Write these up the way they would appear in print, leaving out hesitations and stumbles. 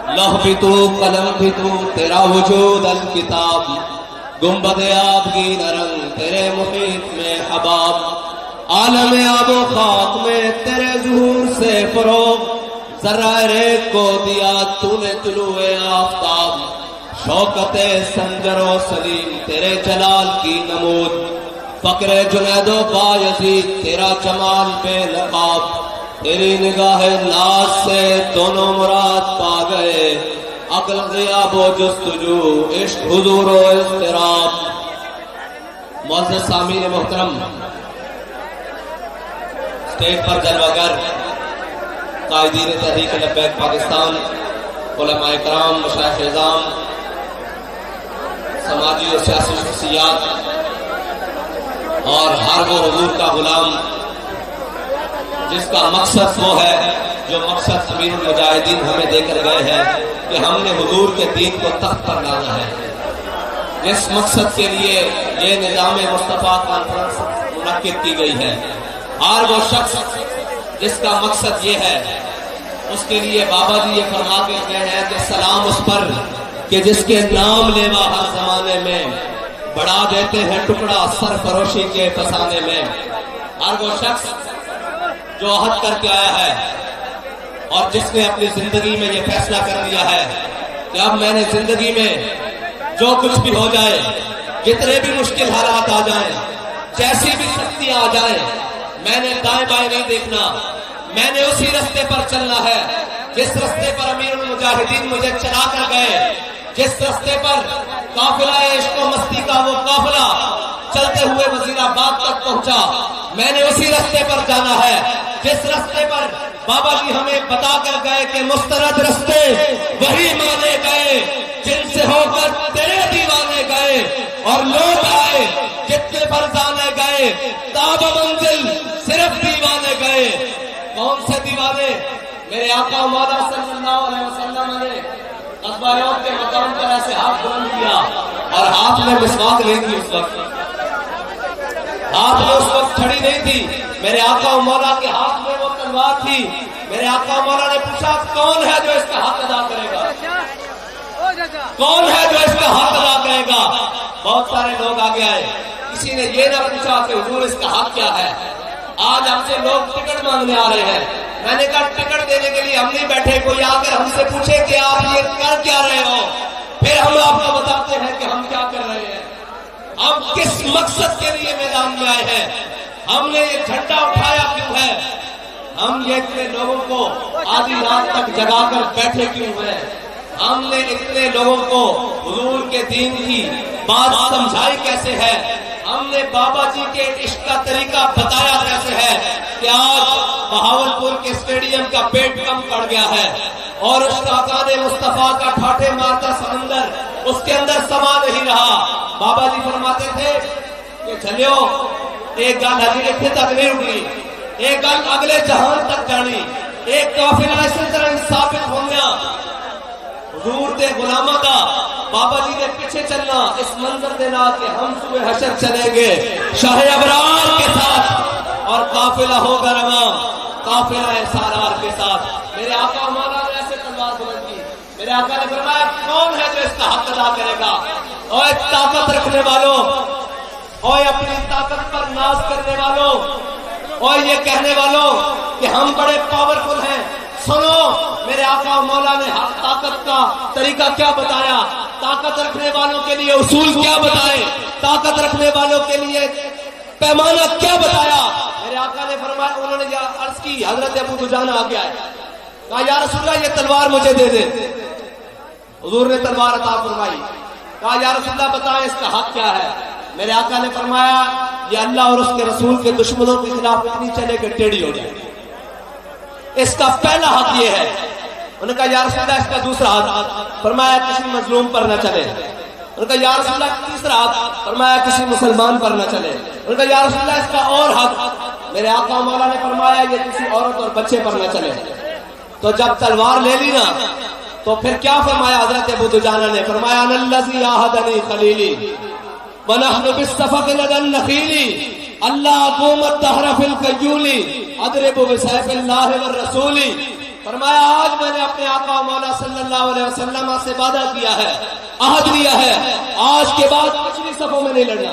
لوح بھی تو قلم بھی تو تیرا وجود الکتاب، گنبد آبگی رنگ تیرے محیط میں حباب، عالم آب و خاک میں تیرے ظہور سے فروغ، ذرہ ریت کو دیا تو نے طلوع آفتاب، شوکت سنجر و سلیم تیرے جلال کی نمود، فقر جنید و بایزید تیرا جمال بے نقاب، تیری نگاہ ناز سے دونوں مراد پا گئے، عقل غیاب و جستجو، عشق حضور و اضطراب۔ معزز سامعین محترم، اسٹیج پر جلوگر قائدین تحریک لبیک پاکستان، علماء کرام، مشائخ اعظام، سماجی اور سیاسی شخصیات اور ہر وہ حضور کا غلام جس کا مقصد وہ ہے جو مقصد امیر المجاہدین ہمیں دے کر گئے ہیں کہ ہم نے حضور کے دین کو تخت پر لانا ہے، جس مقصد کے لیے یہ نظام مصطفیٰ کانفرنس منعقد کی گئی ہے، ہر وہ شخص جس کا مقصد یہ ہے اس کے لیے بابا جی یہ فرما کے گئے ہیں کہ سلام اس پر کہ جس کے نام لیوا ہر زمانے میں بڑھا دیتے ہیں ٹکڑا سرفروشی کے فسانے میں۔ ہر وہ شخص جو عہد کر کے آیا ہے اور جس نے اپنی زندگی میں یہ فیصلہ کر لیا ہے کہ اب میں نے زندگی میں جو کچھ بھی ہو جائے، جتنے بھی مشکل حالات آ جائیں، جیسی بھی سختیاں آ جائیں، میں نے دائیں بائیں نہیں دیکھنا، میں نے اسی رستے پر چلنا ہے جس رستے پر امیر المجاہدین مجھے چلا کر گئے، جس رستے پر قافلہ عشق و مستی کا وہ قافلہ چلتے ہوئے وزیر آباد تک پہنچا، میں نے اسی رستے پر جانا ہے جس رستے پر بابا جی ہمیں بتا کر گئے کہ مستند رستے وہی مانے گئے جن سے ہو کر تیرے دیوانے گئے، اور لوگ آئے جتنے فرزانے گئے، تاب منزل صرف دیوانے گئے۔ کون سے دیوانے؟ میرے آقا مولا صلی اللہ علیہ وسلم نے غزوہ احد کے مقام پر ایسے ہاتھ بلند کیا اور ہاتھ میں مسواک نہیں تھی، اس وقت ہاتھ میں اس وقت چھڑی نہیں تھی، میرے آقا مولا کے ہاتھ میں وہ تلوار تھی۔ میرے آقا مولا نے پوچھا کون ہے جو اس کا حق ادا کرے گا، کون ہے جو اس کا حق ادا کرے گا؟ بہت سارے لوگ آگے آئے، کسی نے یہ نہ پوچھا کہ حضور اس کا حق کیا ہے۔ آج ہم سے لوگ ٹکٹ مانگنے آ رہے ہیں، میں نے کہا ٹکٹ دینے کے لیے ہم نہیں بیٹھے، کوئی آ کر ہم سے پوچھے کہ آپ یہ کر کیا رہے ہو، پھر ہم آپ کو بتاتے ہیں کہ ہم کیا کر رہے ہیں، ہم کس مقصد کے لیے میدان میں آئے ہیں، ہم نے یہ جھنڈا اٹھایا کیوں ہے، ہم یہ اتنے لوگوں کو آدھی رات تک جگا کر بیٹھے کیوں ہیں، ہم نے اتنے لوگوں کو حضور کے دین کی بات سمجھائی کیسے ہے، ہم نے بابا جی کے عشق کا طریقہ بتایا کیسے ہے کہ آج بہاولپور کے اسٹیڈیم کا پیٹ کم پڑ گیا ہے اور اس آقا مصطفیٰ کا ٹھاٹھے مارتا سمندر اس کے اندر سما نہیں رہا۔ بابا جی فرماتے تھے کہ چلیو ایک گل ابھی اتنے تک نہیں رکی، ایک گل اگلے جہان تک جانی، ایک قافلہ اسی طرح ثابت ہو گیا حضور دے غلاماں دا بابا جی نے پیچھے چلنا اس منظر دینا کہ ہم صبح حشر چلیں گے شاہ ابرار کے ساتھ اور قافلہ ہوگا رواں قافلہ سالار کے ساتھ۔ میرے آقا مولا نے ایسے تلوار بلند کی، میرے آقا نے فرمایا کون ہے جو اس کا حق ادا کرے گا؟ اوے طاقت رکھنے والوں، اوے اپنی طاقت پر ناز کرنے والوں، اوے یہ کہنے والوں کہ ہم بڑے پاورفل ہیں، سنو میرے آقا مولا نے طاقت کا طریقہ کیا بتایا، طاقت رکھنے والوں کے لیے اصول کیا بتائے، طاقت رکھنے والوں کے لیے پیمانہ کیا بتایا۔ میرے آقا نے فرمایا، انہوں نے عرض کی، حضرت ابو دجانہ آ گیا ہے، کہا یا رسول اللہ یہ تلوار مجھے دے دے۔ حضور نے تلوار عطا فرمائی، کہا یا رسول اللہ بتائیں اس کا حق کیا ہے۔ میرے آقا نے فرمایا یہ اللہ اور اس کے رسول کے دشمنوں کے خلاف اتنی چلے کہ ٹیڑھی ہو جائے، اس کا پہلا حق یہ ہے۔ انہوں نے کہا یا رسول اللہ اس کا دوسرا حق، فرمایا کسی مظلوم پر نہ چلے۔ انہوں نے کہا یا رسول اللہ تیسرا حق، فرمایا کسی مسلمان پر نہ چلے۔ انہوں نے کہا یا رسول اللہ اس کا اور حق، میرے آقا مولا نے فرمایا یہ کسی عورت اور بچے پر نہ چلے۔ تو جب تلوار لے لی نا تو پھر کیا فرمایا حضرت ابو دجانہ نے؟ فرمایا ان الذی عاہدنی خلیلی ونحن بالصفق لدى النخیل اللہ اقوم الدہر فی القیول اضرب بسیف اللہ والرسول۔ فرمایا آج میں نے اپنے آقا مولا صلی اللہ علیہ وسلم سے وعدہ کیا ہے، عہد لیا ہے، آج کے بعد پچھلی صفوں میں نہیں لڑنا،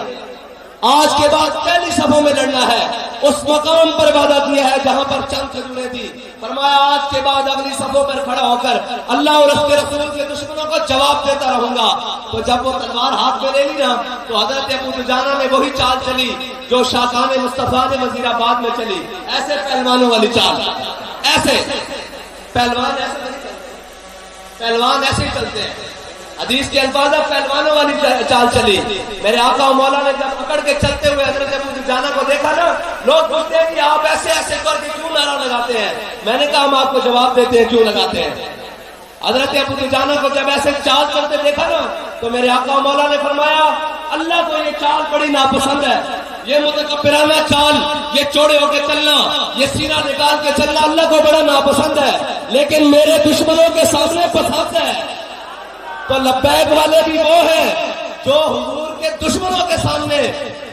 آج کے بعد پہلی صفوں میں لڑنا ہے۔ اس مقام پر وعدہ کیا ہے جہاں پر چند کھجوریں تھی، فرمایا آج کے بعد اگلی صفوں پر کھڑا ہو کر اللہ اور اس کے رسول کے دشمنوں کو جواب دیتا رہوں گا۔ تو جب وہ تلوار ہاتھ میں لے لی نا تو حضرت ابو دجانہ نے وہی چال چلی جو شاقان مصطفیٰ نے وزیر آباد میں چلی، ایسے پہلوانوں والی چال، ایسے پہلوان ایسے نہیں چلتے، پہلوان ایسے ہی چلتے ہیں، حدیث کے الفاظ پہلوانوں والی چال چلی۔ میرے آقا و مولا نے جب پکڑ کے چلتے ہوئے حضرت ابو دجانہ کو دیکھا نا، لوگ پوچھتے ہیں کہ آپ ایسے ایسے کر کے کیوں نعرہ لگاتے ہیں؟ میں نے کہا ہم آپ کو جواب دیتے ہیں کیوں لگاتے ہیں۔ حضرت ابو دجانہ کو جب ایسے چال چلتے دیکھا نا تو میرے آقا و مولا نے فرمایا اللہ کو یہ چال بڑی ناپسند ہے، یہ متکبرانہ چال، یہ چوڑے ہو کے چلنا، یہ سینہ نکال کے چلنا اللہ کو بڑا ناپسند ہے، لیکن میرے دشمنوں کے سامنے پسند ہے۔ تو لبیک والے بھی وہ ہیں جو حضور کے دشمنوں کے سامنے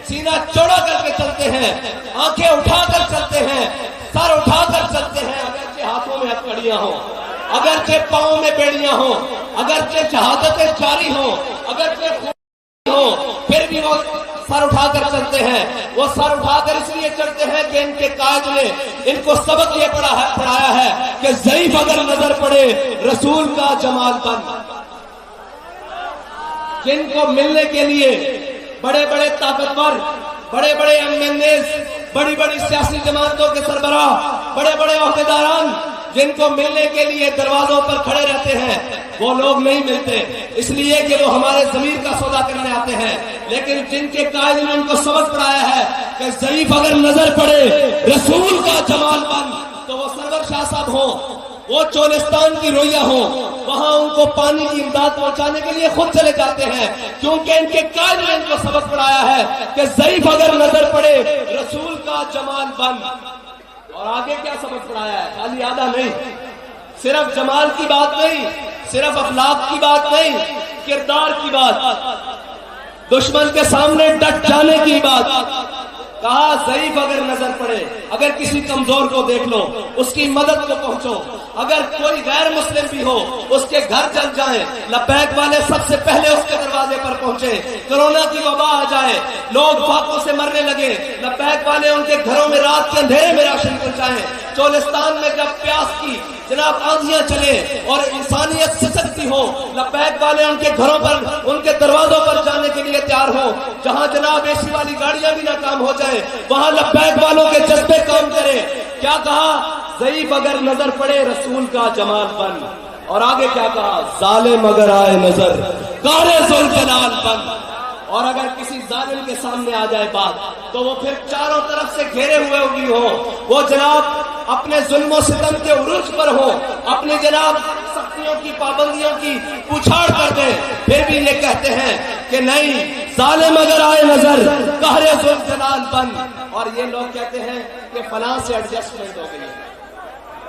سینہ چوڑا کر کے چلتے ہیں، آنکھیں اٹھا کر چلتے ہیں، سر اٹھا کر چلتے ہیں، اگرچہ ہاتھوں میں ہتھکڑیاں ہوں، اگرچہ پاؤں میں بیڑیاں ہوں، اگرچہ شہادتیں جاری ہوں، اگرچہ خون ہوں، پھر بھی وہ سر اٹھا کر چلتے ہیں۔ وہ سر اٹھا کر اس لیے چلتے ہیں کہ ان کے قائد نے ان کو سبق یہ پڑھایا ہے کہ ضعیف اگر نظر پڑے رسول کا جمال بن۔ جن کو ملنے کے لیے بڑے بڑے طاقتور، بڑے بڑے MLAs، بڑی بڑی سیاسی جماعتوں کے سربراہ، بڑے بڑے عہدیداران جن کو ملنے کے لیے دروازوں پر کھڑے رہتے ہیں، وہ لوگ نہیں ملتے اس لیے کہ وہ ہمارے ضمیر کا سودا کرنے آتے ہیں، لیکن جن کے قائد نے ان کو سبق پڑھایا ہے کہ ضعیف اگر نظر پڑے رسول کا جمال بن، تو وہ سرور شاہ صاحب ہوں، وہ چولستان کی رویا ہوں، وہاں ان کو پانی کی امداد پہنچانے کے لیے خود چلے جاتے ہیں، کیونکہ ان کے قائد نے ان کو سبق پڑھایا ہے کہ ضعیف اگر نظر پڑے رسول کا جمال بن۔ اور آگے کیا سبق پڑھایا ہے؟ خالی آدھا نہیں، صرف جمال کی بات نہیں، صرف اخلاق کی بات نہیں، کردار کی بات، دشمن کے سامنے ڈٹ جانے کی بات۔ کہا ضعیف اگر نظر پڑے، اگر کسی کمزور کو دیکھ لو اس کی مدد کو پہنچو، اگر کوئی غیر مسلم بھی ہو اس کے گھر چل جائیں، لبیک والے سب سے پہلے اس کے دروازے پر پہنچے۔ کورونا کی وبا آ جائے، لوگ فاقوں سے مرنے لگے، لبیک والے ان کے گھروں میں رات کے اندھیرے میں راشن پہنچائیں۔ چولستان میں جب پیاس کی جناب آندھیاں چلے اور انسانیت سسکتی ہو، لبیک والے ان کے گھروں پر، ان کے دروازوں پر جانے کے لیے تیار ہو۔ جہاں جناب اے سی والی گاڑیاں بھی ناکام ہو جائیں وہاں لبیک والوں کے جذبے کام کرے۔ کیا کہا؟ ضعیف اگر نظر پڑے رسول کا جمال بن۔ اور آگے کیا کہا؟ ظالم اگر آئے نظر کارے ذوالجلال بن۔ اور اگر کسی ظالم کے سامنے آ جائے بات تو وہ پھر چاروں طرف سے گھیرے ہوئے ہوگی ہو، وہ جناب اپنے ظلم و ستم کے عروج پر ہو، اپنی جناب سختیوں کی پابندیوں کی پچھاڑ کر دیں، پھر بھی یہ کہتے ہیں کہ نہیں، ظالم اگر آئے نظر قہر ذوالجلال بن۔ اور یہ لوگ کہتے ہیں کہ فلاں سے ایڈجسٹمنٹ ہو گئی ہے،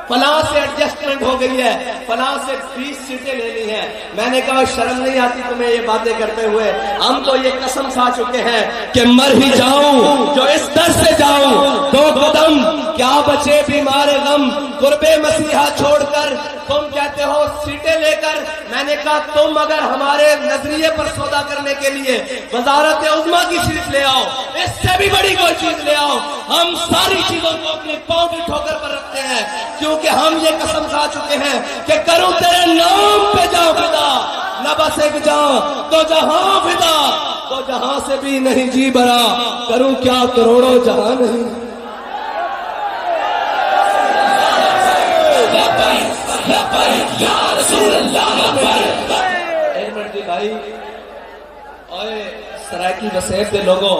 فلاں سے ایڈجسٹمنٹ ہو گئی ہے، فلاں سے 20 سیٹیں لینی ہیں۔ میں نے کہا شرم نہیں آتی تمہیں یہ باتیں کرتے ہوئے؟ ہم تو یہ قسم کھا چکے ہیں کہ مر ہی جاؤں جو اس در سے جاؤں، دو قدم کیا بچے بیمار غم، قرب مسیحا چھوڑ کر تم کہتے ہو سیٹیں لے کر۔ میں نے کہا تم اگر ہمارے نظریے پر سودا کرنے کے لیے وزارت عظمیٰ کی سیٹ لے آؤ، اس سے بھی بڑی کوئی چیز لے آؤ، ہم ساری چیزوں کو اپنے پاؤں کی ٹھوکر پر رکھتے ہیں، کیونکہ ہم یہ قسم کھا چکے ہیں کہ کروں تیرے نام پہ جاؤ فدا، نہ بس ایک جاؤ تو جہاں فدا، تو جہاں سے بھی نہیں جی بھرا، کروں کیا کروڑوں جہاں نہیں۔ ایک منٹ جی بھائی، اوے سرائکی وسیب دے لوگوں،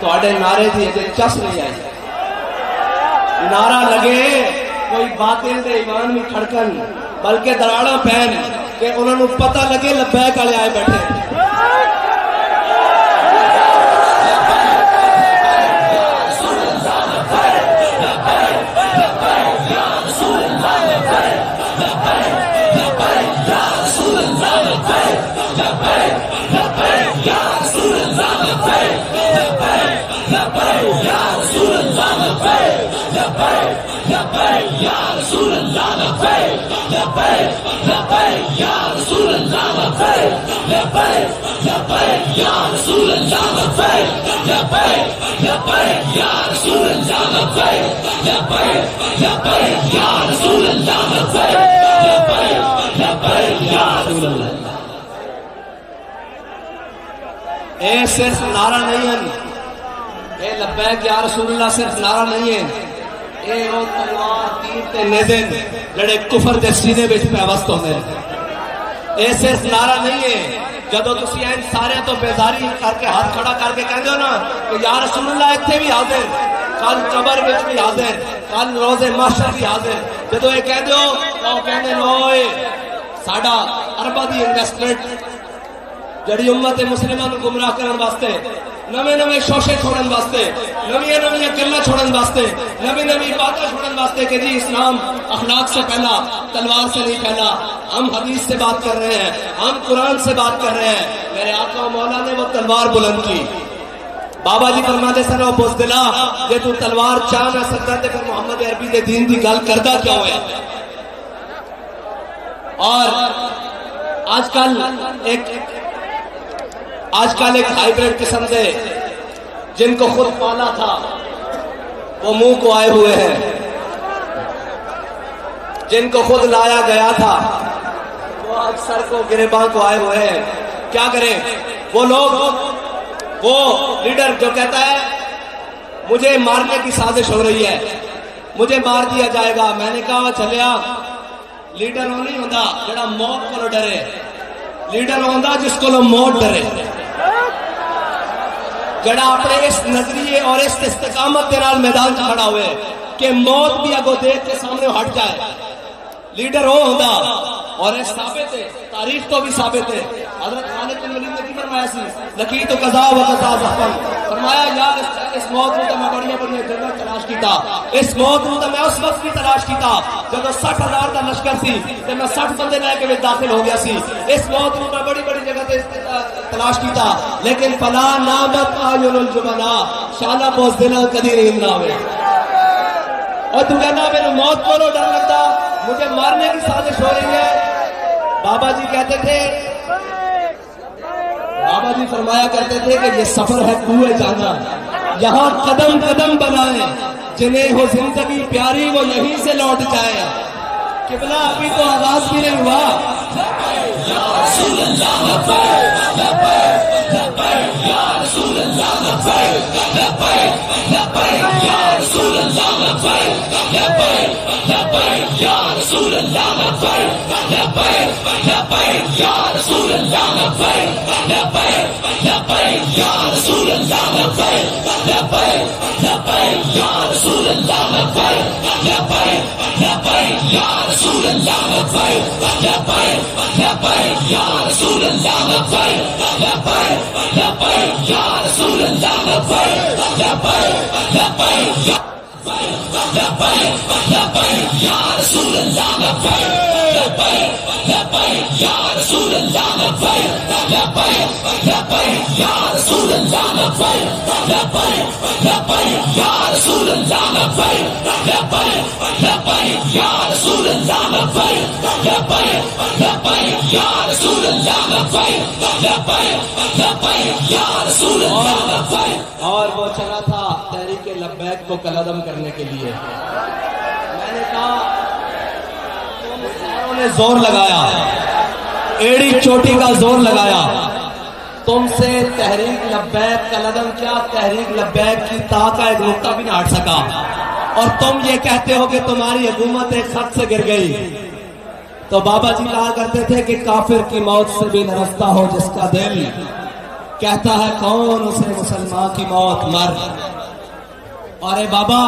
تواڈے نعرے دی اجے چس نہیں آئی۔ نعرہ لگے کوئی باطل دے ایمان میں کھڑکن، بلکہ دراڑاں پہن کہ انہوں نے پتہ لگے لبیک والے آئے بیٹھے۔ رسول اللہ لبیک لبیک لبیک یا رسول اللہ لبیک لبیک لبیک یا رسول اللہ لبیک لبیک لبیک یا رسول اللہ لبیک لبیک لبیک یا رسول اللہ لبیک لبیک لبیک یا رسول اللہ. اے صرف نعرہ نہیں ہے, اے لبیک یا رسول اللہ صرف نعرہ نہیں ہے, اے او تلوار تیر تے نیزے جڑے کفر دے سینے وچ پیوست ہوندے نے. اے صرف نعرہ نہیں ہے جدو تسی این سارے تو بیزاری کر کے ہاتھ کھڑا کر کے کہندے ہو نا کہ یا رسول اللہ اتنے بھی حاضر, کل قبر وچ بھی حاضر, کل روز محشر بھی حاضر. جدو یہ کہندے ہو او کہندے نوئے ساڈا ارباں دی انویسٹمنٹ جڑی امت مسلمہ نو گمراہ کرن واسطے, نویں نویں شوشے چھوڑن واسطے, نویں نویں گلاں چھوڑن واسطے, نویں نویں باتیں چھوڑن واسطے کہ جی اسلام اخلاق سے پہلا, تلوار سے نہیں پہلا, ہم حدیث سے بات کر رہے ہیں, ہم قرآن سے بات کر رہے ہیں. میرے آقا و مولا نے وہ تلوار بلند کی. بابا جی فرماتے سن او بزدلا جے تو تلوار چاہ نہ سکتا تے پھر محمد عربی دے دین دی گل کردا کیا ہویا. اور آج کل ایک ہائیبریڈ قسم سے جن کو خود پالا تھا وہ منہ کو آئے ہوئے ہیں, جن کو خود لایا گیا تھا وہ آج سر کو گریباں کو آئے ہوئے ہیں. کیا کریں وہ لوگ, وہ لیڈر جو کہتا ہے مجھے مارنے کی سازش ہو رہی ہے, مجھے مار دیا جائے گا. میں نے کہا چلیا لیڈر وہ نہیں ہوتا جڑا موت کو ڈرے, لیڈر ہوتا جس کو موت ڈرے, جڑا اپنے اس نظریے اور اس استقامت کے نال میدان کھڑا ہوئے کہ موت بھی اگو دیکھ کے سامنے ہٹ جائے. لیڈر وہ ہوتا. اور یہ ثابت ہے, تاریخ تو بھی ثابت ہے. حضرت خالد بن ولید نے کی فرمایا سی لقیت قضا و قضا زحفن, فرمایا یار اس موت کو تو میں بڑی جگہ تلاش کیتا, اس موت کو تو میں اس وقت بھی تلاش کیتا جب 60,000 کا لشکر سی تے میں 60 بندے لے کے داخل ہو گیا سی. اس موت کو میں بڑی جگہ تے تلاش کیتا لیکن فلا نامت اعین الجبنا, شالا بوز دینا کدی نیند نہ ہوئے. اور تو کہنا میرے موت کو ڈر لگتا, مجھے مارنے کی سازش ہو رہی ہے. بابا جی کہتے تھے, بابا جی فرمایا کرتے تھے کہ یہ سفر ہے کوئے جانا, یہاں قدم قدم بنائیں, جنہیں ہو زندگی پیاری وہ یہیں سے لوٹ جائے. قبلہ ابھی تو آغاز بھی نہیں ہوا. یا رسول اللہ لبیک لبیک لبیک یا رسول اللہ لبیک لبیک لبیک یا رسول اللہ لبیک لبیک لبیک یا رسول اللہ لبیک لبیک لبیک یا رسول اللہ لبیک لبیک لبیک یا رسول اللہ لبیک لبیک لبیک یا رسول اللہ لبیک لبیک لبیک یا رسول اللہ لبیک لبیک لبیک یا رسول اللہ لبیک لبیک لبیک یا رسول اللہ لبیک لبیک لبیک لبیک یا رسول اللہ لبیک لبیک لبیک یا رسول اللہ لبیک لبیک لبیک یا رسول اللہ لبیک لبیک لبیک یا رسول اللہ لبیک لبیک لبیک یا رسول اللہ لبیک لبیک لبیک یا رسول اللہ لبیک لبیک لبیک یا رسول اللہ لبیک. اور وہ چلا تھا تحریک لبیک کو کلعدم کرنے کے لیے. میں نے کہا تم نے زور لگایا, ایڑی چوٹی کا زور لگایا, تم سے تحریک لبیک کلعدم کیا, تحریک لبیک کی تا کا ایک نقطہ بھی نہ ہٹ سکا. اور تم یہ کہتے ہو کہ تمہاری حکومت ایک خط سے گر گئی. تو بابا جی کہا کرتے تھے کہ کافر کی موت سے بھی نرستا ہو جس کا دل, کہتا ہے کون اسے مسلمان کی موت مر. اور اے بابا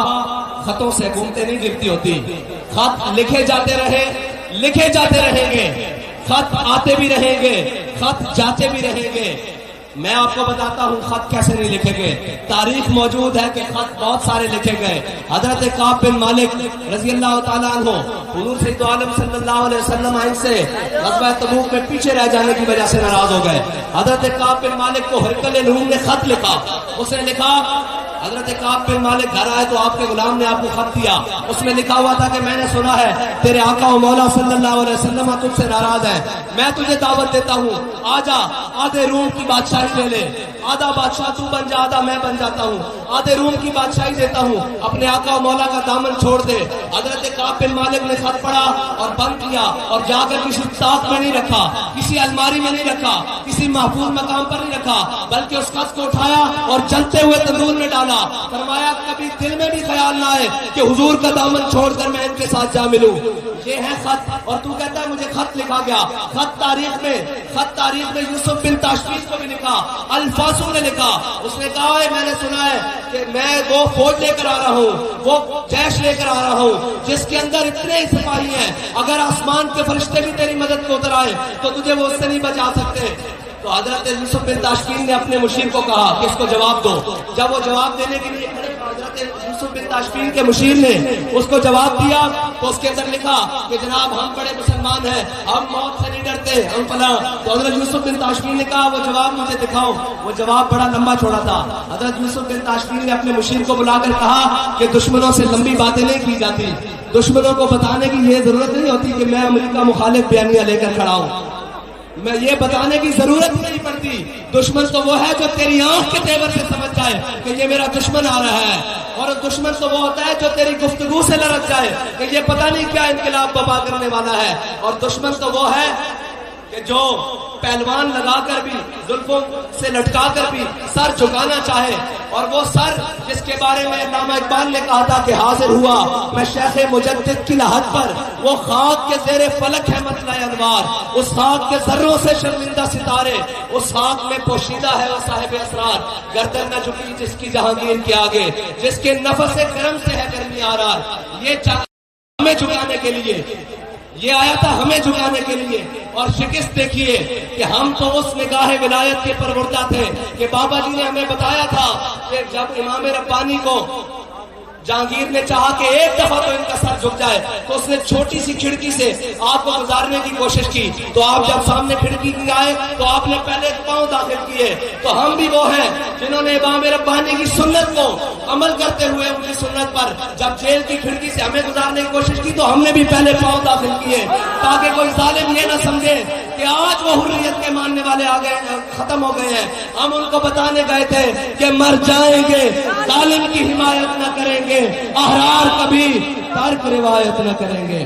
خطوں سے حکومتیں نہیں گرتی ہوتی, خط لکھے جاتے رہیں گے, خط آتے بھی رہیں گے, خط جاتے بھی رہیں گے. میں آپ کو بتاتا ہوں خط کیسے نہیں لکھے گئے. تاریخ موجود ہے کہ خط بہت سارے لکھے گئے. حضرت کعب بن مالک رضی اللہ تعالیٰ عنہ حضور سید عالم صلی اللہ علیہ وسلم سے غزوہ تبوک میں پیچھے رہ جانے کی وجہ سے ناراض ہو گئے. حضرت کعب بن مالک کو ہرقل روم نے خط لکھا. اس نے لکھا حضرت کعب بن مالک گھر آئے تو آپ کے غلام نے آپ کو خط دیا، اس میں لکھا ہوا تھا کہ میں نے سنا ہے تیرے آقا و مولا صلی اللہ علیہ وسلم تجھ سے ناراض ہے، میں تجھے دعوت دیتا ہوں آ جا، آدھے روم کی بادشاہی لے لے، آدھا بادشاہ تو بن جا، آدھا میں بن جاتا ہوں، آدھے روم کی بادشاہی دیتا ہوں، اپنے آقا و مولا کا دامن چھوڑ دے۔ حضرت کعب بن مالک نے خط پڑھا اور بند کیا اور جا کر کسی ساتھ میں نہیں رکھا، کسی الماری میں نہیں رکھا، کسی محفوظ مقام پر نہیں رکھا، بلکہ اس خط کو اٹھایا اور چلتے ہوئے تندور میں ڈالا۔ فرمایا کبھی دل میں بھی خیال نہ آئے کہ حضور کا دامن چھوڑ کر میں ان کے ساتھ جا ملوں۔ یہ ہے خط، اور تو کہتا ہے مجھے خط لکھا گیا۔ خط تاریخ میں یوسف بن تاشفیش کو بھی لکھا، الفاسو نے لکھا، اس نے کہا ہے میں نے سنا ہے کہ میں وہ فوج لے کر آ رہا ہوں، وہ جیش لے کر آ رہا ہوں جس کے اندر اتنے سپاہی ہیں، اگر آسمان کے فرشتے بھی تیری مدد کو اتر آئے تو تجھے وہ اس سے نہیں بچا سکتے۔ تو حضرت یوسف بن تاشفیش نے اپنے مشیر کو کہا کہ اس کو جواب دو۔ جب وہ جواب دینے کے لیے کھڑے، حضرت یوسف بن تاشفیش کے مشیر نے اس کو جواب دیا تو اس کے اندر لکھا کہ جناب ہم بڑے مسلمان ہیں، ہم موت سے نہیں ڈرتے، ہم فلاں۔ تو حضرت یوسف بن تاشفیش نے کہا وہ جواب مجھے دکھاؤ۔ وہ جواب بڑا لمبا چوڑا تھا۔ حضرت یوسف بن تاشفیش نے اپنے مشیر کو بلا کر کہا کہ دشمنوں سے لمبی باتیں نہیں کی جاتی، دشمنوں کو بتانے کی یہ ضرورت نہیں ہوتی کہ میں امریکہ مخالف بیانیہ لے کر کھڑا ہوں، میں یہ بتانے کی ضرورت نہیں پڑتی۔ دشمن تو وہ ہے جو تیری آنکھ کے تیور سے سمجھ جائے کہ یہ میرا دشمن آ رہا ہے، اور دشمن تو وہ ہوتا ہے جو تیری گفتگو سے لرز جائے کہ یہ پتہ نہیں کیا انقلاب برپا کرنے والا ہے، اور دشمن تو وہ ہے کہ جو پہلوان لگا کر بھی، زلفوں سے لٹکا کر بھی سر جھکانا چاہے، اور وہ سر جس کے بارے میں علامہ اقبال نے کہا تھا کہ حاضر ہوا میں شیخ مجدد کی لحد پر، وہ خاک کے زیر فلک ہے مطلع انوار، اس خاک کے ذروں سے شرمندہ ستارے، اس خاک میں پوشیدہ ہے وہ صاحب اسرار، گردن نہ جھکی جس کی جہانگیر کے آگے، جس کے نفس کرم سے ہے گرمی آرار۔ یہ ہمیں جھکانے کے لیے، یہ آیا تھا ہمیں جھکانے کے لیے، اور شکست دیکھیے کہ ہم تو اس نگاہ ولایت کے پروردہ تھے کہ بابا جی نے ہمیں بتایا تھا کہ جب امام ربانی کو جہانگیر نے چاہا کہ ایک دفعہ تو ان کا سر جھک جائے تو اس نے چھوٹی سی کھڑکی سے آپ کو گزارنے کی کوشش کی، تو آپ جب سامنے کھڑکی کی آئے تو آپ نے پہلے پاؤں داخل کیے۔ تو ہم بھی وہ ہیں جنہوں نے امام ربانی کی سنت کو عمل کرتے ہوئے ان کی سنت پر جب جیل کی کھڑکی سے ہمیں گزارنے کی کوشش کی تو ہم نے بھی پہلے پاؤں داخل کیے، تاکہ کوئی ظالم یہ نہ سمجھے کہ آج وہ حریت کے ماننے والے آ گئے، ختم ہو گئے ہیں۔ ہم ان کو بتانے گئے تھے کہ مر جائیں گے، ظالم کی حمایت نہ کریں گے، احرار کبھی ترک روایت نہ کریں گے۔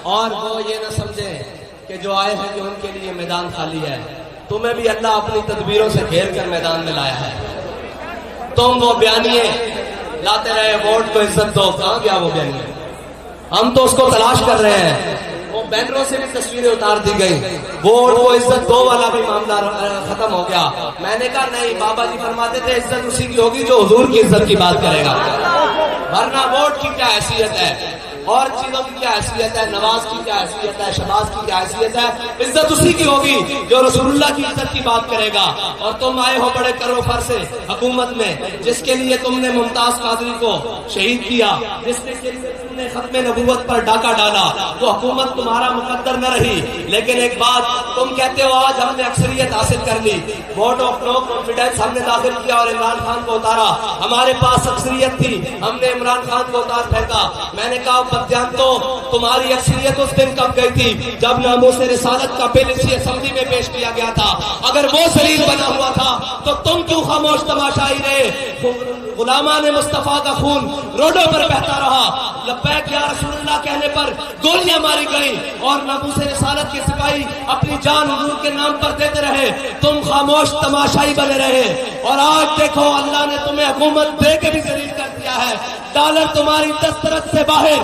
اور وہ یہ نہ سمجھے کہ جو آئے ہیں کہ ان کے لیے میدان خالی ہے، تمہیں بھی اللہ اپنی تدبیروں سے گھیر کر میدان میں لایا ہے۔ تم وہ بیانیے لاتے رہے ووٹ کو عزت دو، کہاں گیا وہ بیانیے؟ ہم تو اس کو تلاش کر رہے ہیں۔ وہ بینروں سے بھی تصویریں اتار دی گئی، ووٹ کو عزت دو والا بھی معاملہ ختم ہو گیا۔ میں نے کہا نہیں، بابا جی فرماتے تھے عزت اسی کی ہوگی جو حضور کی عزت کی بات کرے گا، ورنہ ووٹ کی کیا حیثیت ہے، اور چیزوں کی کیا حیثیت ہے، نواز کی کیا حیثیت ہے، شہباز کی کیا حیثیت ہے، عزت اسی کی ہوگی جو رسول اللہ کی عزت کی بات کرے گا۔ اور تم آئے ہو بڑے کرو فر سے حکومت میں، جس کے لیے تم نے ممتاز قادری کو شہید کیا، جس کے لیے تم نے ختم نبوت پر ڈاکہ ڈالا، تو حکومت تمہارا مقدر نہ رہی۔ لیکن ایک بات تم کہتے ہو آج ہم نے اکثریت حاصل کر لی، ووٹ آف نو کانفیڈنس ہم نے داخل کیا اور عمران خان کو اتارا، ہمارے پاس اکثریت تھی، ہم نے عمران خان کو اتار پھینکا۔ میں نے کہا بدیان تو تمہاری اکثریت اس دن کب گئی تھی جب ناموس رسالت کا بل اسی اسمبلی میں پیش کیا گیا تھا۔ اگر وہ ذلیل بنا ہوا تھا تو تم کیوں خاموش تماشائی رہے؟ غلامان مصطفیٰ کا خون روڈوں پر بہتا رہا، لبیک یا رسول اللہ کہنے پر گولیاں ماری گئیں، اور ناموس رسالت کے سپاہی اپنی جان حضور کے نام پر دیتے رہے، تم خاموش تماشائی بنے رہے۔ اور آج دیکھو اللہ نے تمہیں حکومت دے کے بھی ذلیل کر دیا ہے۔ ڈالر تمہاری دسترس سے باہر،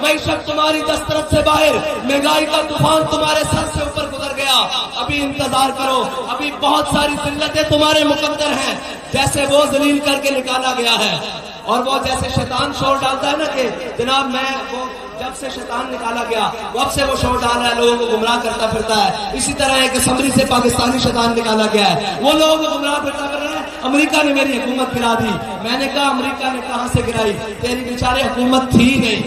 معیشت تمہاری دسترس سے باہر، مہنگائی کا طوفان تمہارے سر سے اوپر گزر گیا۔ گیا, ابھی انتظار کرو, ابھی بہت ساری ذلتیں تمہارے مقدر ہیں. جیسے وہ ذلیل کر کے نکالا گیا ہے, اور وہ جیسے شیطان شور ڈالتا ہے نا کہ جناب میں وہ جب سے شیطان نکالا گیا اب سے وہ شور ڈال رہا ہے, لوگوں کو گمراہ کرتا پھرتا ہے. اسی طرح ایک اسمبلی سے پاکستانی شیطان نکالا گیا ہے, وہ لوگوں کو گمراہ پھرتا کر رہا ہے. امریکہ نے میری حکومت گرا دی. میں نے کہا امریکہ نے کہاں سے گرائی, تیری بیچارے حکومت تھی نہیں.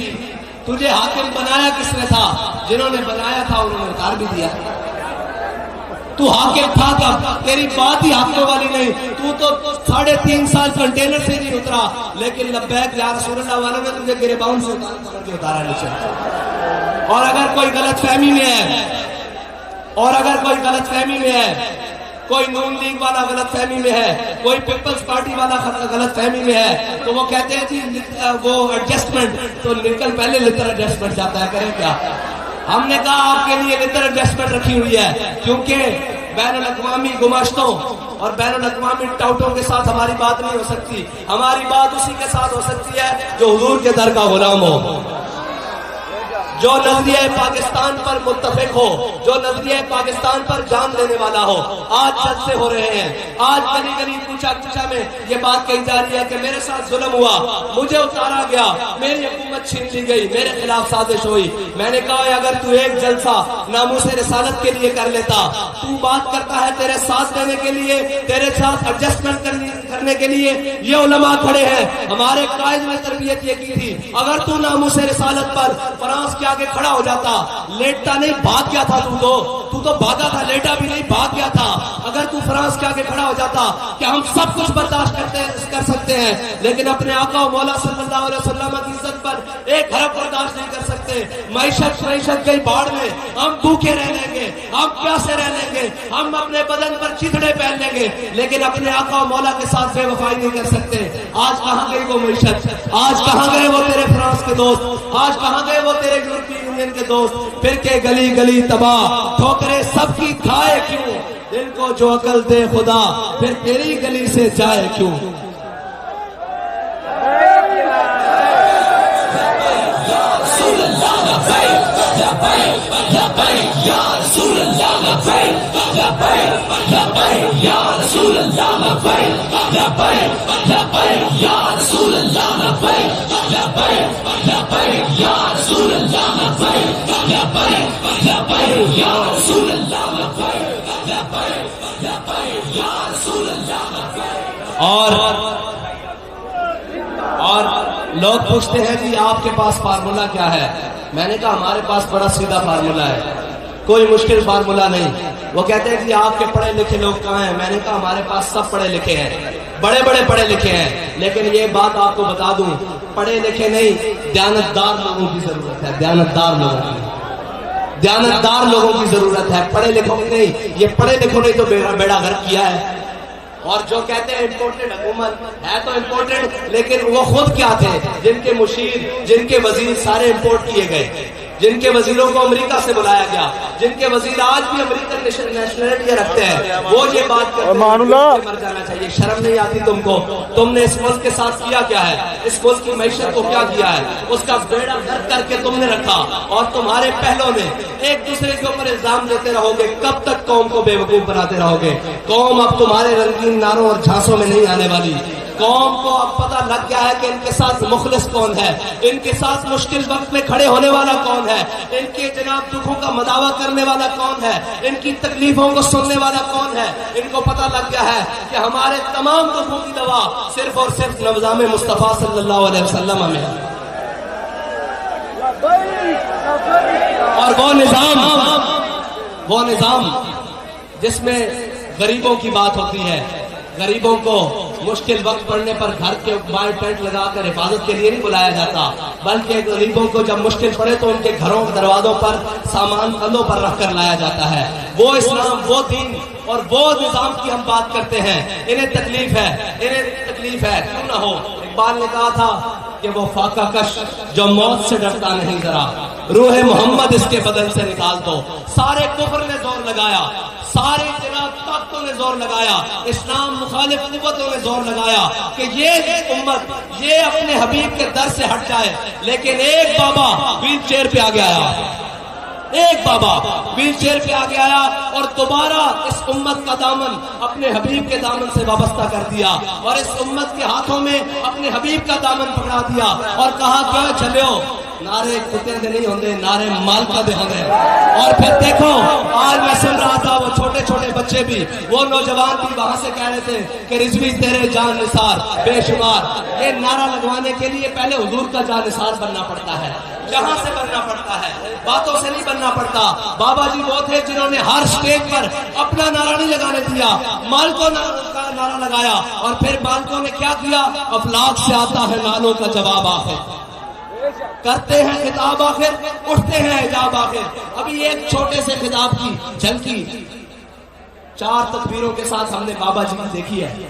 تجھے حاکم بنایا کس نے تھا؟ جنہوں نے بنایا تھا انہوں نے اتار بھی دیا. تو حاکم تھا تب, تیری بات ہی حاکموں والی نہیں. تو 3.5 سال کنٹینر سے نہیں اترا, لیکن لبیک یا رسول اللہ والوں نے تجھے گریبان سے اتارا نیچے. اور اگر کوئی غلط فہمی میں ہے, کوئی نون لیگ والا غلط فہمی میں ہے, کوئی پیپلز پارٹی والا غلط فہمی میں ہے, تو وہ کہتے ہیں جی وہ ایڈجسٹمنٹ, تو نکل پہلے لٹر ایڈجسٹمنٹ جاتا ہے, کریں کیا؟ ہم نے کہا آپ کے لیے لٹر ایڈجسٹمنٹ رکھی ہوئی ہے, کیونکہ بین الاقوامی گماشتوں اور بین الاقوامی ٹاؤٹوں کے ساتھ ہماری بات نہیں ہو سکتی. ہماری بات اسی کے ساتھ ہو سکتی ہے جو حضور کے در کا غلام ہو, جو نظریہ پاکستان پر متفق ہو, جو نظریہ پاکستان پر جان لینے والا ہو. آج جلسے ہو رہے ہیں, آج گلی گلی کوچا کوچا میں یہ بات کہی جا رہی ہے کہ میرے ساتھ ظلم ہوا, مجھے اتارا گیا, میری حکومت چھین لی گئی, میرے خلاف سازش ہوئی. میں نے کہا اگر تو ایک جلسہ ناموس رسالت کے لیے کر لیتا, تو بات کرتا ہے تیرے ساتھ دینے کے لیے, تیرے ساتھ ایڈجسٹمنٹ کرنے کے لیے یہ علماء کھڑے ہیں. ہمارے قائد نے تربیت یہ کی تھی, اگر تو ناموس رسالت پر فرانس کے آگے کھڑا ہو جاتا, لیٹتا نہیں, بھاگ گیا تھا. تو بھاگا تھا, لیٹا بھی نہیں, بھاگ گیا تھا. اگر تو فرانس کے آگے کھڑا ہو جاتا کہ ہم سب کچھ برداشت کر سکتے ہیں, لیکن اپنے آقا و مولا صلی اللہ علیہ وسلم کی عزت پر ایک حرف برداشت نہیں کر سکتے. معیشت گئی باڑ میں, ہم بھوکے رہ لیں گے, ہم پیاسے رہ لیں گے, ہم اپنے بدن پر چتڑے پہن لیں گے, لیکن اپنے آقا و مولا کے ساتھ بے وفائی نہیں کر سکتے. آج کہاں گئی وہ معیشت, آج کہاں گئے وہ تیرے فرانس کے دوست, آج کہاں گئے وہ تیرے یورپی یونین کے دوست؟ پھر کے گلی گلی تباہ, ٹھوکریں سب کی کھائے کیوں, دل کو جو عقل دے خدا, پھر تیری گلی سے جائے کیوں. اور لوگ پوچھتے ہیں جی آپ کے پاس فارمولا کیا ہے؟ میں نے کہا ہمارے پاس بڑا سیدھا فارمولا ہے, کوئی مشکل فارمولا نہیں. وہ کہتے ہیں جی آپ کے پڑھے لکھے لوگ کہاں ہیں؟ میں نے کہا ہمارے پاس سب پڑھے لکھے ہیں, بڑے بڑے پڑھے لکھے ہیں, لیکن یہ بات آپ کو بتا دوں, پڑھے لکھے نہیں, دیانتدار لوگوں کی ضرورت ہے. دیانتدار لوگوں کی ضرورت ہے, پڑھے لکھوں کی نہیں. یہ پڑھے لکھوں نے تو بیڑا غرق کیا ہے. اور جو کہتے ہیں امپورٹڈ حکومت ہے, تو امپورٹڈ, لیکن وہ خود کیا تھے جن کے مشیر, جن کے وزیر سارے امپورٹ کیے گئے, جن کے وزیروں کو امریکہ سے بلایا گیا, جن کے وزیر آج بھی امریکن نیشنلٹی رکھتے ہیں, وہ یہ بات کرتے ہیں مر جانا چاہیے. شرم نہیں آتی تم کو؟ تم نے اس ملک کے ساتھ کیا کیا ہے, اس ملک کی معیشت کو کیا کیا ہے, اس کا بیڑا غرق کر کے تم نے رکھا. اور تمہارے پہلوں نے ایک دوسرے کے اوپر الزام دیتے رہو گے, کب تک قوم کو بے وقوف بناتے رہو گے؟ قوم اب تمہارے رنگین نعروں اور جھانسوں میں نہیں آنے والی. قوم کو اب پتہ لگ گیا ہے کہ ان کے ساتھ مخلص کون ہے, ان کے ساتھ مشکل وقت میں کھڑے ہونے والا کون ہے, ان کے جناب دکھوں کا مداوع کرنے والا کون ہے, ان کی تکلیفوں کو سننے والا کون ہے. ان کو پتہ لگ گیا ہے کہ ہمارے تمام دکھوں کی دوا صرف اور صرف نظام مصطفیٰ صلی اللہ علیہ وسلم میں ہے. اور وہ نظام جس میں غریبوں کی بات ہوتی ہے, غریبوں کو مشکل وقت پڑنے پر گھر کے بائیں ٹینٹ لگا کر حفاظت کے لیے نہیں بلایا جاتا, بلکہ غریبوں کو جب مشکل پڑے تو ان کے گھروں دروازوں پر سامان کندھوں پر رکھ کر لایا جاتا ہے. وہ اسلام, وہ دین اور وہ نظام کی ہم بات کرتے ہیں. انہیں تکلیف ہے, کیوں نہ ہو. اقبال نے کہا تھا کہ وہ فاقہ کش جو موت سے ڈرتا نہیں, ذرا روح محمد اس کے بدن سے نکال دو. سارے کفر نے زور لگایا, سارے جناب طاقتوں نے زور لگایا, اسلام مخالف قوتوں نے زور لگایا کہ یہ امت یہ اپنے حبیب کے در سے ہٹ جائے, لیکن ایک بابا ویل چیئر پہ آگے آیا, ایک بابا ویل چیئر پہ آگے آیا اور دوبارہ اس امت کا دامن اپنے حبیب کے دامن سے وابستہ کر دیا اور اس امت کے ہاتھوں میں اپنے حبیب کا دامن پکڑا دیا اور کہا کیا چلے ہو نعرے کتے دے نہیں ہوندے نعرے مالکا دے ہوندے. اور پھر دیکھو آج میں سن رہا تھا وہ چھوٹے چھوٹے بچے بھی وہ نوجوان بھی وہاں سے کہہ رہے تھے کہ رضوی تیرے جان نثار بے شمار. یہ نعرہ لگوانے کے لیے پہلے حضور کا جان نثار بننا پڑتا ہے, جہاں سے بننا پڑتا ہے, باتوں سے نہیں بننا پڑتا. بابا جی وہ تھے جنہوں نے ہر سٹیج پر اپنا نعرہ نہیں لگانے دیا, مالکوں کا نعرہ لگایا اور پھر مالکوں نے کیا کیا, افلاک سے آتا ہے نالوں کا جواب آخر, کرتے ہیں خطاب آخر, اٹھتے ہیں حجاب آخر. ابھی ایک چھوٹے سے خطاب کی جھلکی 4 تکبیروں کے ساتھ ہم نے بابا جی کی دیکھی ہے,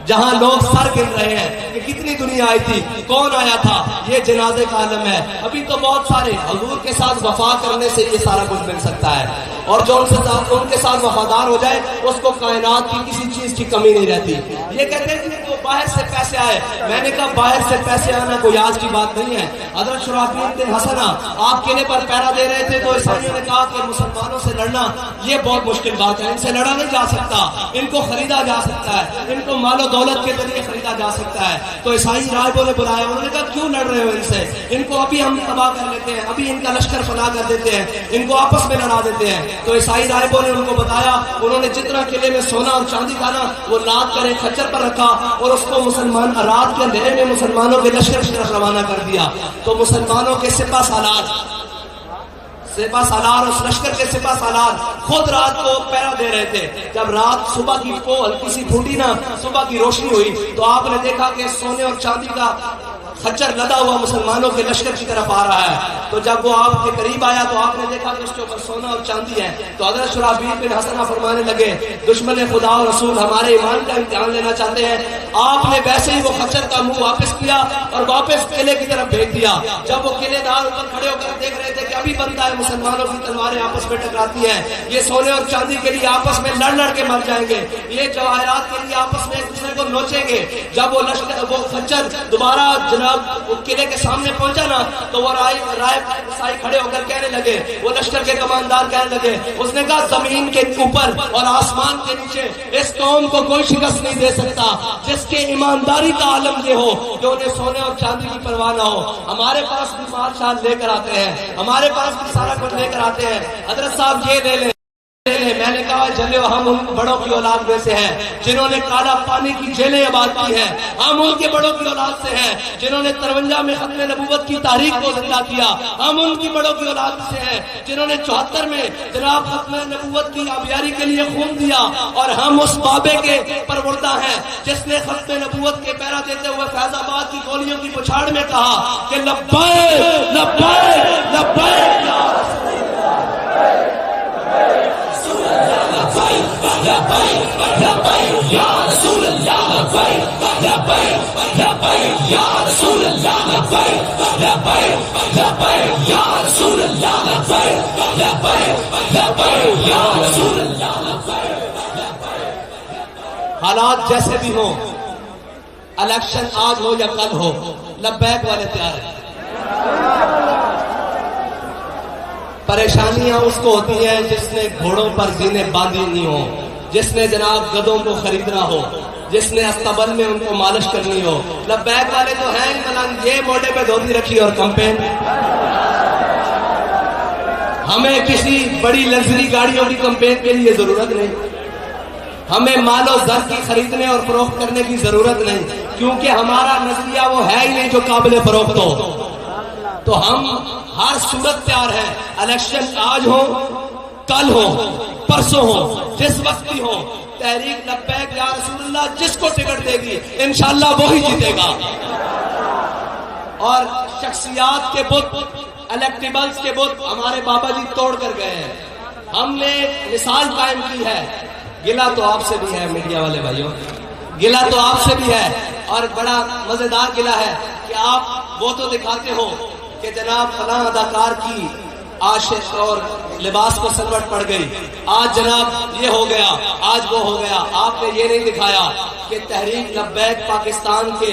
جہاں لوگ سر گر رہے ہیں کہ کتنی دنیا آئی تھی, کون آیا تھا, یہ جنازے کا عالم ہے. ابھی تو بہت سارے حضور کے ساتھ وفا کرنے سے یہ سارا کچھ مل سکتا ہے, اور جو ان کے ساتھ وفادار ہو جائے اس کو کائنات کی کسی چیز کی کمی نہیں رہتی. یہ کہتے ہیں کہ وہ باہر سے پیسے آئے, میں نے کہا باہر سے پیسے آنا کوئی آج کی بات نہیں ہے. حضرت شرافیل بن حسنہ آپ قلعے پر پہرا دے رہے تھے تو عیسائیوں نے کہا کہ مسلمانوں سے لڑنا یہ بہت مشکل بات ہے, ان سے لڑا نہیں جا سکتا, ان کو خریدا جا سکتا ہے, ان کو مال و دولت کے ذریعے خریدا جا سکتا ہے. تو عیسائی راہبوں نے بلایا, انہوں نے کہا کیوں لڑ رہے ہو ان سے, ان کو ابھی ہم تباہ کر لیتے ہیں, ابھی ان کا لشکر فنا کر دیتے ہیں, ان کو آپس میں لڑا دیتے ہیں. تو عیسائی راہبوں نے ان کو بتایا, انہوں نے جتنا قلعے میں سونا اور چاندی تھا نا وہ لاد کر ایک خچر پر رکھا اور اس کو مسلمان رات کے اندھیرے میں مسلمانوں کے لشکر کی طرف روانہ کر دیا. تو مسلمانوں کے سپہ سالار اس لشکر کے سپہ سالار خود رات کو پہرا دے رہے تھے. جب رات صبح کی کو ہلکی سی پھوٹی نا, صبح کی روشنی ہوئی تو آپ نے دیکھا کہ سونے اور چاندی کا خچر لدا ہوا مسلمانوں کے لشکر کی طرف آ رہا ہے. تو جب وہ آپ کے قریب آیا تو آپ نے دیکھا کہ اس کے اوپر سونا اور چاندی ہے. تو حضرت شرحبیل بن حسنہ فرمانے لگے, دشمن خدا اور رسول ہمارے ایمان کا امتحان لینا چاہتے ہیں. آپ نے ویسے ہی وہ خچر کا منہ واپس کیا اور واپس قلعے کی طرف بھیج دیا. جب وہ قلعے دار اوپر کھڑے ہو کر دیکھ رہے تھے کہ ابھی بنتا ہے مسلمانوں کی تلواریں آپس میں ٹکراتی ہیں, یہ سونے اور چاندی کے لیے آپس میں لڑ لڑ کے مر جائیں گے, یہ جواہرات کے لیے آپس میں ایک دوسرے کو نوچیں گے. جب وہ لشکر وہ خچر دوبارہ قلعے کے سامنے پہنچا نا تو وہ رائے کھڑے ہو کر کہنے لگے, وہ لشکر کے کماندار کہنے لگے, اس نے کہا زمین کے اوپر اور آسمان کے نیچے اس قوم کو کوئی شکست نہیں دے سکتا جس کے ایمانداری کا عالم یہ ہو کہ انہیں سونے اور چاندی کی پرواہ نہ ہو. ہمارے پاس بھی مال شال لے کر آتے ہیں, ہمارے پاس بھی سارا کچھ لے کر آتے ہیں. حضرت صاحب یہ لے لیں, میں نے کہا جلیو ہم ان بڑوں کی اولاد میں سے ہیں جنہوں نے کالا پانی کی جیلیں آباد کی ہیں, ہم ان کے بڑوں کی اولاد سے ہیں جنہوں نے 53 میں ختم نبوت کی تاریخ کو زندہ کیا, ہم ان کی بڑوں کی اولاد سے ہیں جنہوں نے 74 میں جناب ختم نبوت کی آبیاری کے لیے خون دیا, اور ہم اس بابے کے پروردہ ہیں جس نے ختم نبوت کے پیرا دیتے ہوئے فیض آباد کی گولیوں کی پچھاڑ میں کہا کہ لبیک لبیک لبیک یا رسول اللہ, لبیک لبیک لبیک یا رسول اللہ, لبیک لبیک لبیک یا رسول اللہ, لبیک لبیک لبیک یا رسول اللہ. حالات جیسے بھی ہوں, الیکشن آج ہو یا کل ہو, لبیک والے تیار ہیں. پریشانیاں اس کو ہوتی ہیں جس نے گھوڑوں پر زینے باندھی نہیں ہو, جس نے جناب گدوں کو خریدنا ہو, جس نے استبل میں ان کو مالش کرنی ہو. لبیک والے تو ہیں ملنگ, یہ موڈے پہ دھوتی رکھی اور کمپین. ہمیں کسی بڑی لگژری گاڑیوں کی کمپین کے لیے ضرورت نہیں, ہمیں مال و زر کی خریدنے اور فروخت کرنے کی ضرورت نہیں, کیونکہ ہمارا نظریہ وہ ہے ہی نہیں جو قابل فروخت ہو. تو ہم ہر صورت تیار ہیں, الیکشن آج ہو کل ہو پرسوں ہو جس وقت بھی ہو. تحریک لبیک یا رسول اللہ جس کو ٹکٹ دے گی انشاءاللہ وہی جیتے گا. اور شخصیات کے بت, الیکٹیبلز کے بت ہمارے بابا جی توڑ کر گئے ہیں. ہم نے مثال قائم کی ہے. گلا تو آپ سے بھی ہے میڈیا والے بھائیوں, گلا تو آپ سے بھی ہے, اور بڑا مزیدار گلا ہے کہ آپ وہ تو دکھاتے ہو کہ جناب فلاں اداکار کی عاشق اور لباس کو سلوٹ پڑ گئی, آج جناب یہ ہو گیا, آج وہ ہو گیا. آپ نے یہ نہیں دکھایا کہ تحریک لبیک پاکستان کے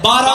12